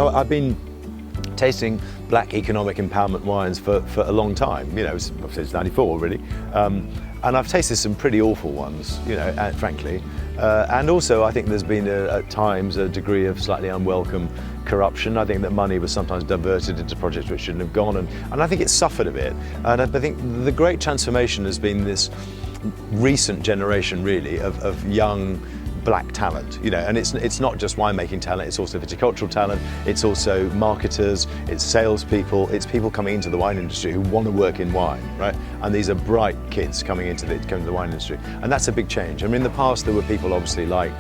I've been tasting black economic empowerment wines for a long time, you know, since '94 really. And I've tasted some pretty awful ones, you know, frankly. And also I think there's been at times a degree of slightly unwelcome corruption. I think that money was sometimes diverted into projects which shouldn't have gone, and I think it's suffered a bit. And I think the great transformation has been this recent generation really of young black talent, you know, and it's not just winemaking talent, it's also viticultural talent, it's also marketers, it's salespeople, it's people coming into the wine industry who want to work in wine, right? And these are bright kids coming into the wine industry, and that's a big change. I mean, in the past there were people obviously like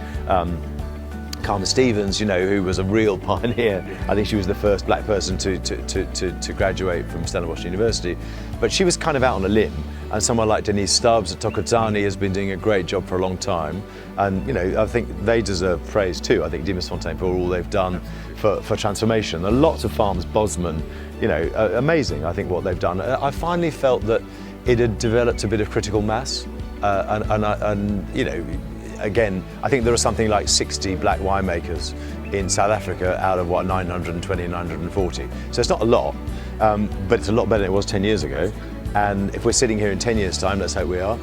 Carmen Stevens, you know, who was a real pioneer. I think she was the first black person to graduate from Stellenbosch University, but she was kind of out on a limb. And someone like Denise Stubbs at Tokotani has been doing a great job for a long time. And, you know, I think they deserve praise too. I think Dimas Fontaine for all they've done for transformation. And lots of farms, Bosman, you know, amazing, I think, what they've done. I finally felt that it had developed a bit of critical mass. And you know, again, I think there are something like 60 black winemakers in South Africa out of, what, 920, 940. So it's not a lot, but it's a lot better than it was 10 years ago. And if we're sitting here in 10 years' time, let's hope we are,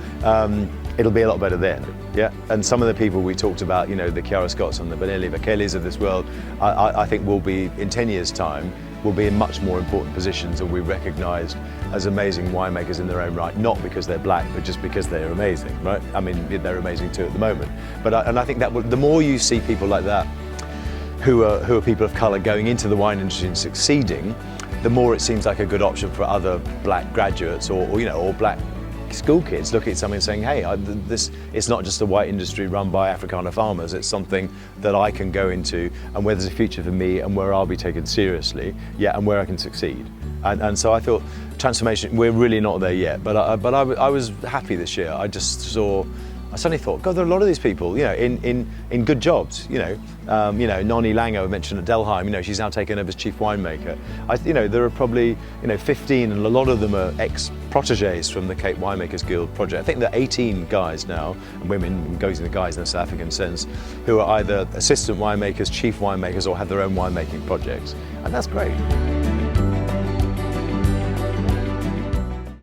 it'll be a lot better then. Yeah. And some of the people we talked about, you know, the Chiara Scotts and the Benelli Vakelis of this world, I think will be, in 10 years' time, will be in much more important positions and will be recognised as amazing winemakers in their own right, not because they're black, but just because they're amazing, right? I mean, they're amazing too at the moment. But and I think that the more you see people like that, who are people of colour going into the wine industry and succeeding, the more it seems like a good option for other black graduates or you know, or black school kids looking at something and saying, hey, it's not just a white industry run by Afrikaner farmers, it's something that I can go into and where there's a future for me and where I'll be taken seriously, yeah, and where I can succeed. And so I thought transformation, we're really not there yet, but I was happy this year. I suddenly thought, God, there are a lot of these people, you know, in good jobs, you know, Noni Lango I mentioned at Delheim, you know, she's now taken over as chief winemaker. You know, there are probably, you know, 15, and a lot of them are ex-protégés from the Cape Winemakers Guild project. I think there are 18 guys now, and women, going to the guys in the South African sense, who are either assistant winemakers, chief winemakers, or have their own winemaking projects, and that's great.